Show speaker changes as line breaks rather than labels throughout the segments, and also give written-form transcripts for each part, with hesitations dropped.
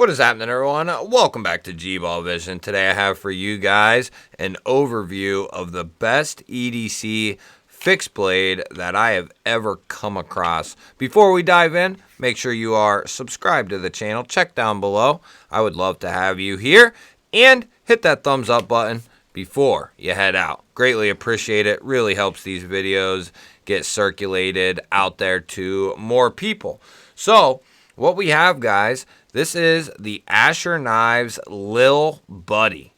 What is happening, everyone? Welcome back to G-Ball Vision. Today I have for you guys an overview of the best EDC fixed blade that I have ever come across. Before we dive in, make sure you are subscribed to the channel. Check down below. I would love to have you here. And hit that thumbs up button before you head out. Greatly appreciate it. Really helps these videos get circulated out there to more people. So, what we have, guys, this is the Artisan Knives Lil Buddy.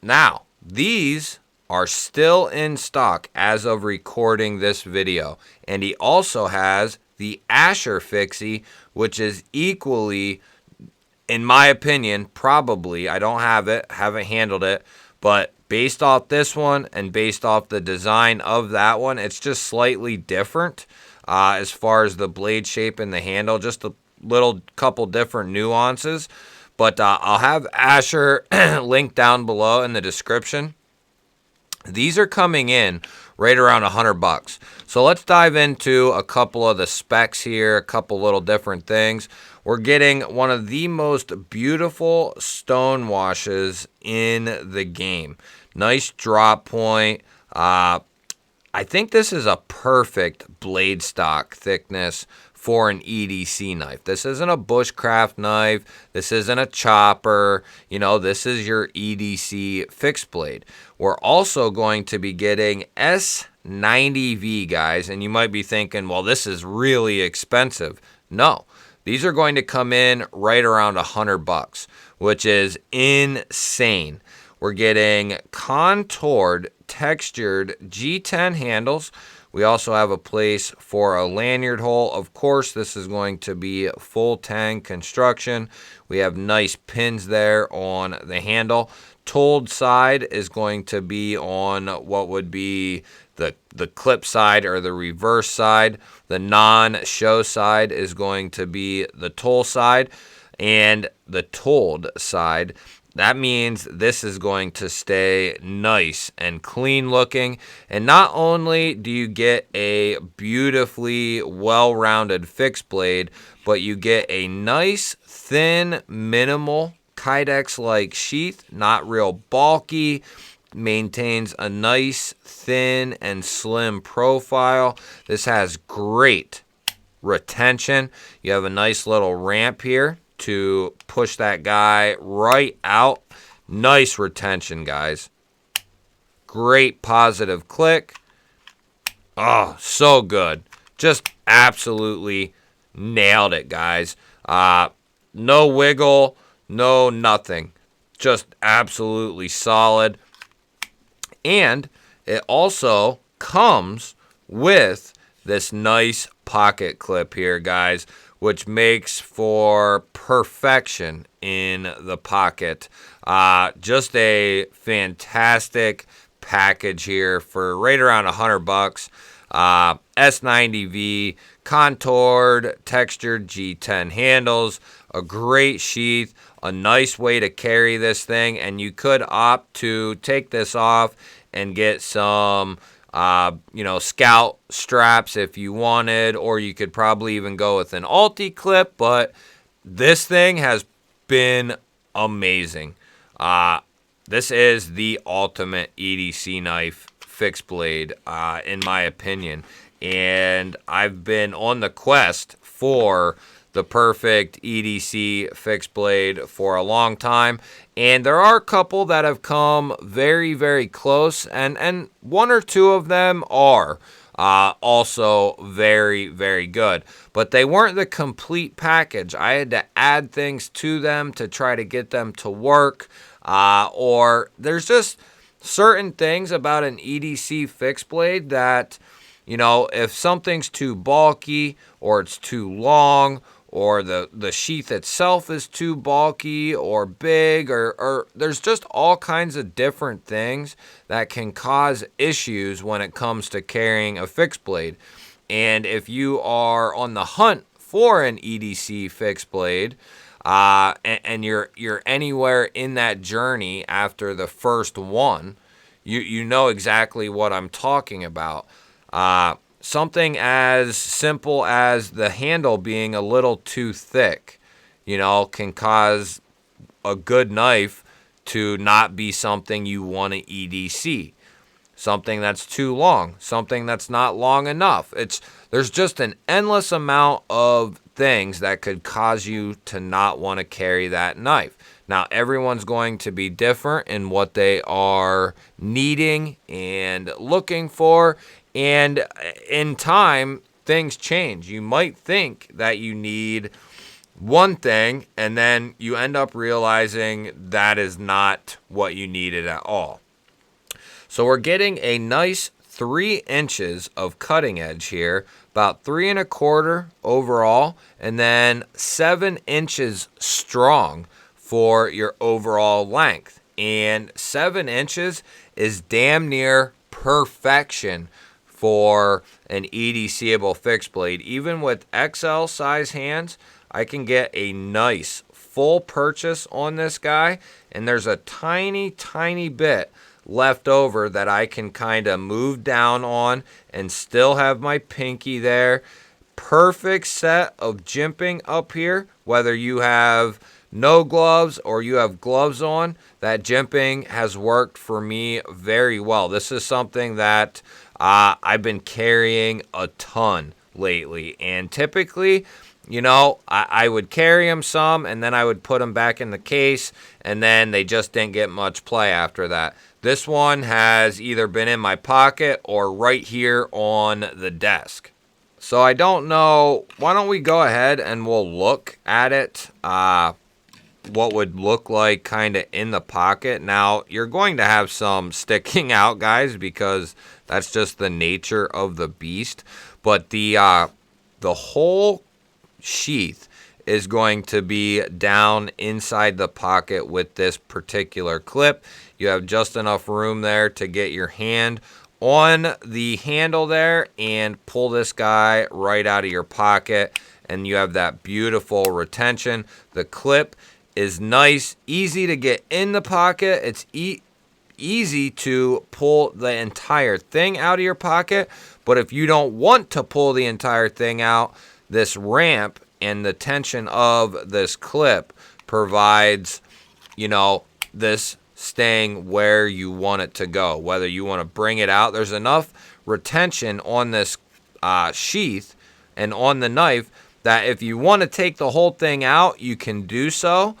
Now, these are still in stock as of recording this video. And he also has the Artisan Fixed, which is equally, in my opinion, probably, I don't have it, haven't handled it, but based off this one and based off the design of that one, it's just slightly different as far as the blade shape and the handle, just a little couple different nuances. But I'll have Asher linked down below in the description. These are coming in right around $100. So let's dive into a couple of the specs here, a couple little different things. We're getting one of the most beautiful stone washes in the game. Nice drop point. I think this is a perfect blade stock thickness for an EDC knife. This isn't a bushcraft knife. This isn't a chopper. You know, this is your EDC fixed blade. We're also going to be getting s90v, guys. And you might be thinking, well, this is really expensive. No, these are going to come in right around $100, which is insane. We're getting contoured, textured G10 handles. We also have a place for a lanyard hole. Of course, this is going to be full tang construction. We have nice pins there on the handle. Tooled side is going to be on what would be the clip side or the reverse side. The non-show side is going to be the tool side, and the tooled side, that means this is going to stay nice and clean looking. And not only do you get a beautifully well-rounded fixed blade, but you get a nice, thin, minimal Kydex-like sheath, not real bulky, maintains a nice, thin, and slim profile. This has great retention. You have a nice little ramp here to push that guy right out. Nice retention, guys. Great positive click. Oh, so good. Just absolutely nailed it, guys. No wiggle, no nothing. Just absolutely solid. And it also comes with this nice pocket clip here, guys, which makes for perfection in the pocket. Just a fantastic package here for right around $100. S90v, contoured, textured G10 handles, a great sheath, a nice way to carry this thing, and you could opt to take this off and get some scout straps if you wanted, or you could probably even go with an Alti clip, but this thing has been amazing. This is the ultimate EDC knife fixed blade, in my opinion, and I've been on the quest for the perfect EDC fixed blade for a long time, and there are a couple that have come very, very close, and one or two of them are also very, very good, but they weren't the complete package. I had to add things to them to try to get them to work, or there's just certain things about an EDC fixed blade that, you know, if something's too bulky or it's too long, or the sheath itself is too bulky or big, or there's just all kinds of different things that can cause issues when it comes to carrying a fixed blade. And if you are on the hunt for an EDC fixed blade, and you're anywhere in that journey after the first one, you know exactly what I'm talking about. Something as simple as the handle being a little too thick you know, can cause a good knife to not be something you want to EDC. Something that's too long, something that's not long enough. There's just an endless amount of things that could cause you to not want to carry that knife. Now, everyone's going to be different in what they are needing and looking for, and in time, things change. You might think that you need one thing, and then you end up realizing that is not what you needed at all. So we're getting a nice 3 inches of cutting edge here, about 3 1/4 overall, and then 7 inches strong for your overall length. And 7 inches is damn near perfection for an EDCable fixed blade. Even with XL size hands, I can get a nice full purchase on this guy, and there's a tiny, tiny bit left over that I can kind of move down on and still have my pinky there. Perfect set of jimping up here, whether you have no gloves or you have gloves on. That jimping has worked for me very well. This is something that I've been carrying a ton lately, and typically, you know, I would carry them some, and then I would put them back in the case, and then they just didn't get much play after that. This one has either been in my pocket or right here on the desk. So I don't know. Why don't we go ahead and we'll look at it, what would look like kind of in the pocket. Now, you're going to have some sticking out, guys, because that's just the nature of the beast. But the whole sheath is going to be down inside the pocket with this particular clip. You have just enough room there to get your hand on the handle there and pull this guy right out of your pocket, and you have that beautiful retention. The clip is nice, easy to get in the pocket. It's easy to pull the entire thing out of your pocket, but if you don't want to pull the entire thing out, this ramp and the tension of this clip provides, you know, this staying where you want it to go. Whether you want to bring it out, there's enough retention on this sheath and on the knife that if you want to take the whole thing out, you can do so.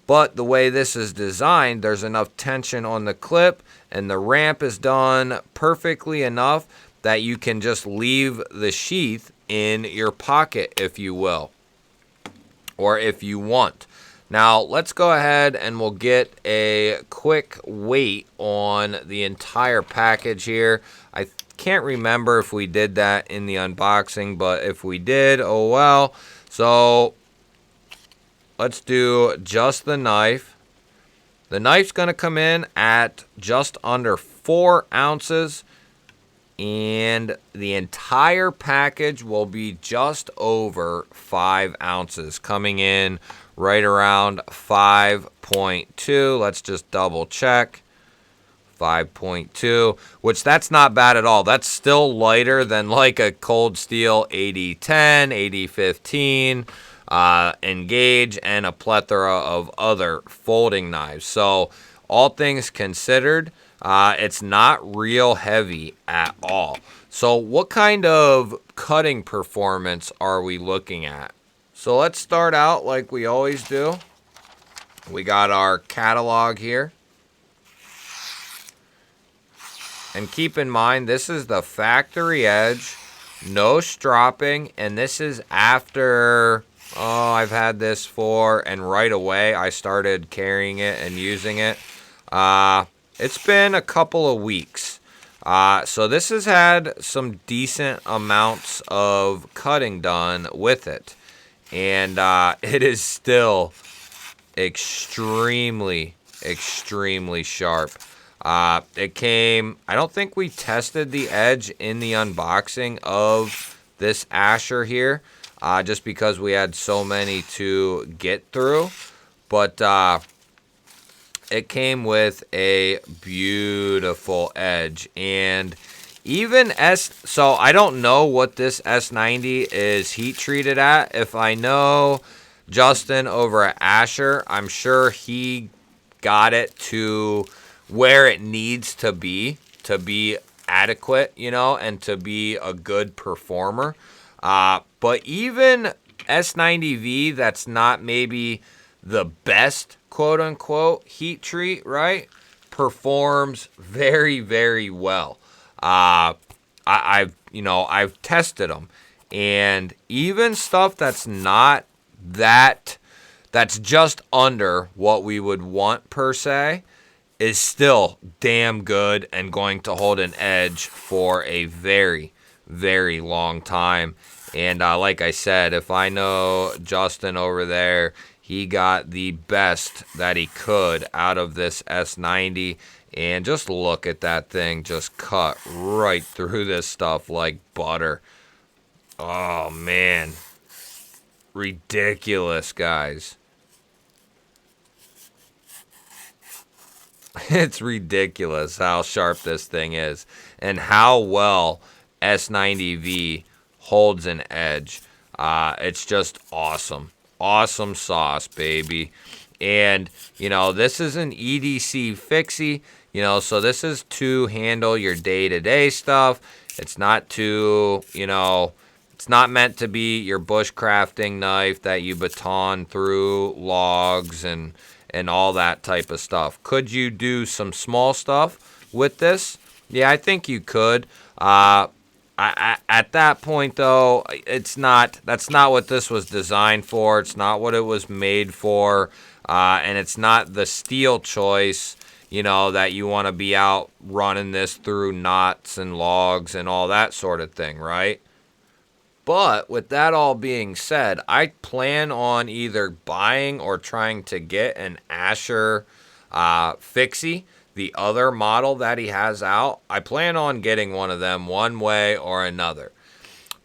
But the way this is designed, there's enough tension on the clip, and the ramp is done perfectly enough that you can just leave the sheath in your pocket, if you will, or if you want. Now, let's go ahead and we'll get a quick weight on the entire package here. I can't remember if we did that in the unboxing, but if we did, oh well. So let's do just the knife. The knife's going to come in at just under 4 ounces, and the entire package will be just over 5 ounces, coming in right around 5.2. Let's just double check. 5.2, which that's not bad at all. That's still lighter than like a Cold Steel 8010, 8015, Engage, and a plethora of other folding knives. So all things considered, it's not real heavy at all. So what kind of cutting performance are we looking at? So let's start out like we always do. We got our catalog here. And keep in mind, this is the factory edge, no stropping, and this is after, I've had this for, and right away I started carrying it and using it. It's been a couple of weeks. So this has had some decent amounts of cutting done with it. And it is still extremely, extremely sharp. It came, I don't think we tested the edge in the unboxing of this Asher here, just because we had so many to get through. But it came with a beautiful edge. And even so I don't know what this S90 is heat treated at. If I know Justin over at Asher, I'm sure he got it to where it needs to be adequate, you know, and to be a good performer. But even S90V, that's not maybe the best quote unquote heat treat, right? Performs very, very well. I've tested them, and even stuff that's not that's just under what we would want per se is still damn good and going to hold an edge for a very, very long time. And like I said, if I know Justin over there, he got the best that he could out of this S90. And just look at that thing just cut right through this stuff like butter. Oh, man. Ridiculous, guys. It's ridiculous how sharp this thing is and how well S90V holds an edge. It's just awesome. Awesome sauce, baby. And, you know, this is an EDC Fixie, you know, so this is to handle your day-to-day stuff. It's not to, you know, it's not meant to be your bushcrafting knife that you baton through logs and all that type of stuff. Could you do some small stuff with this? Yeah, I think you could. At that point, though, that's not what this was designed for. It's not what it was made for. And it's not the steel choice, you know, that you want to be out running this through knots and logs and all that sort of thing, right? But with that all being said, I plan on either buying or trying to get an Asher Fixie, the other model that he has out. I plan on getting one of them one way or another.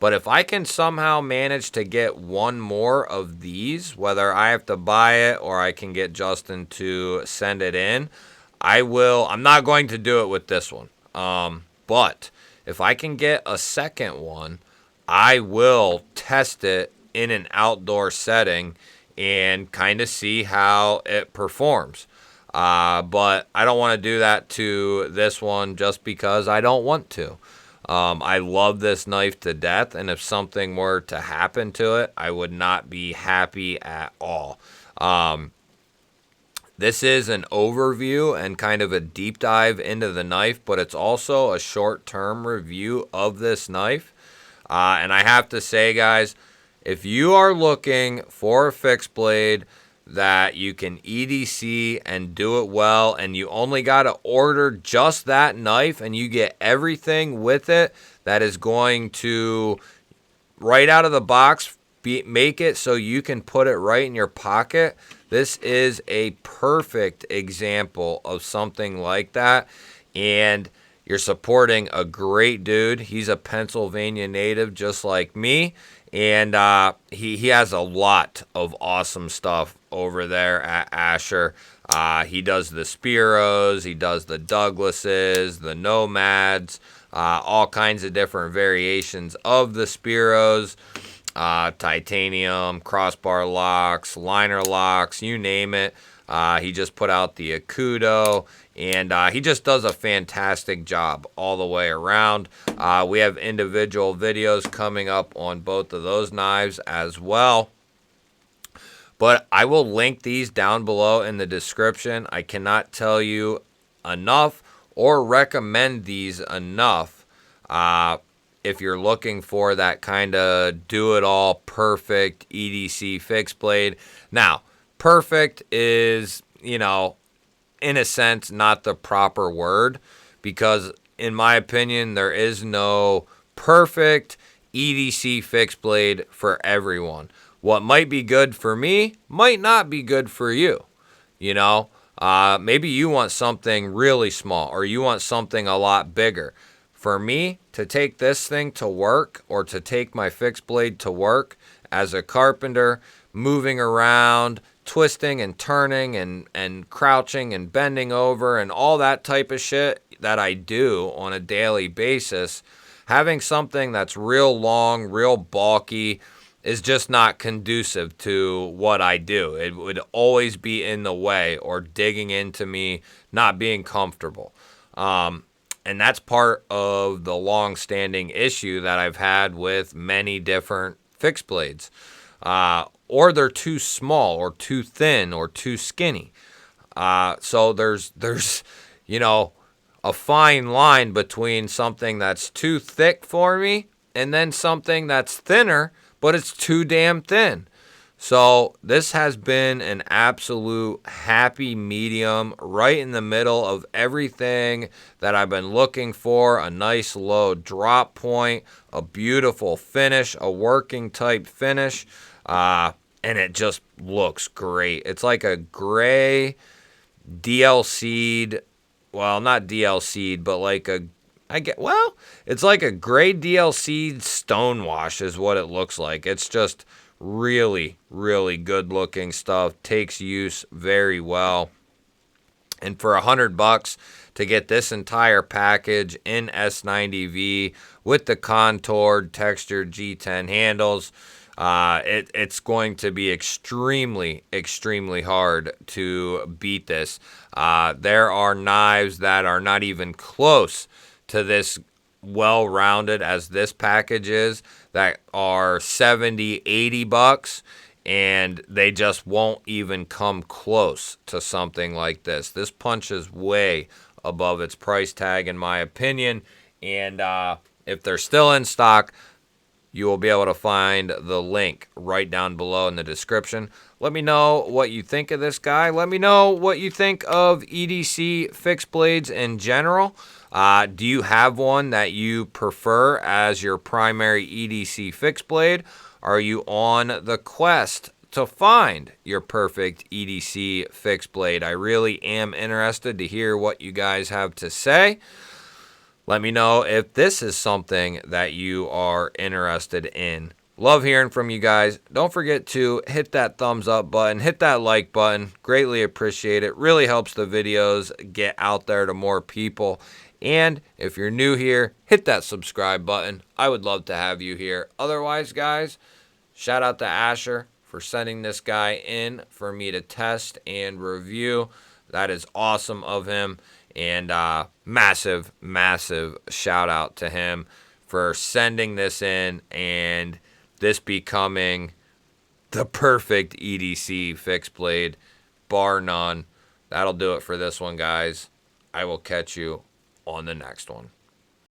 But if I can somehow manage to get one more of these, whether I have to buy it or I can get Justin to send it in, I will. I'm not going to do it with this one. But if I can get a second one, I will test it in an outdoor setting and kind of see how it performs. But I don't want to do that to this one just because I don't want to. I love this knife to death, and if something were to happen to it, I would not be happy at all. This is an overview and kind of a deep dive into the knife, but it's also a short-term review of this knife. And I have to say, guys, if you are looking for a fixed blade that you can EDC and do it well, and you only got to order just that knife and you get everything with it that is going to, right out of the box, make it so you can put it right in your pocket, this is a perfect example of something like that. And you're supporting a great dude. He's a Pennsylvania native just like me. And he has a lot of awesome stuff over there at Asher. He does the Spiros, he does the Douglases, the Nomads, all kinds of different variations of the Spiros, titanium, crossbar locks, liner locks, you name it. He just put out the Akudo, and he just does a fantastic job all the way around. We have individual videos coming up on both of those knives as well. But I will link these down below in the description. I cannot tell you enough or recommend these enough if you're looking for that kind of do-it-all perfect EDC fixed blade. Now, perfect is, you know, in a sense, not the proper word, because in my opinion, there is no perfect EDC fixed blade for everyone. What might be good for me might not be good for you. You know, maybe you want something really small or you want something a lot bigger. For me, to take this thing to work or to take my fixed blade to work as a carpenter, moving around, twisting and turning and crouching and bending over and all that type of shit that I do on a daily basis, having something that's real long, real bulky, is just not conducive to what I do. It would always be in the way or digging into me not being comfortable. And that's part of the long-standing issue that I've had with many different fixed blades. Or they're too small or too thin or too skinny. So there's a fine line between something that's too thick for me and then something that's thinner, but it's too damn thin. So this has been an absolute happy medium right in the middle of everything that I've been looking for. A nice low drop point, a beautiful finish, a working type finish, and it just looks great. It's like a gray DLC'd, well, not DLC'd, but like it's like a gray DLC'd stonewash is what it looks like. It's just really, really good looking stuff. Takes use very well. And for $100 to get this entire package in S90V with the contoured textured G10 handles, it's going to be extremely, extremely hard to beat this. There are knives that are not even close to this well-rounded as this package is, that are 70, 80 bucks, and they just won't even come close to something like this. This punches way above its price tag, in my opinion, and if they're still in stock, you will be able to find the link right down below in the description. Let me know what you think of this guy. Let me know what you think of EDC fixed blades in general. Do you have one that you prefer as your primary EDC fixed blade? Are you on the quest to find your perfect EDC fixed blade? I really am interested to hear what you guys have to say. Let me know if this is something that you are interested in. Love hearing from you guys. Don't forget to hit that thumbs up button, hit that like button. Greatly appreciate it. Really helps the videos get out there to more people. And if you're new here, hit that subscribe button. I would love to have you here. Otherwise, guys, shout out to Asher for sending this guy in for me to test and review. That is awesome of him. And massive, massive shout out to him for sending this in and this becoming the perfect EDC fixed blade, bar none. That'll do it for this one, guys. I will catch you on the next one.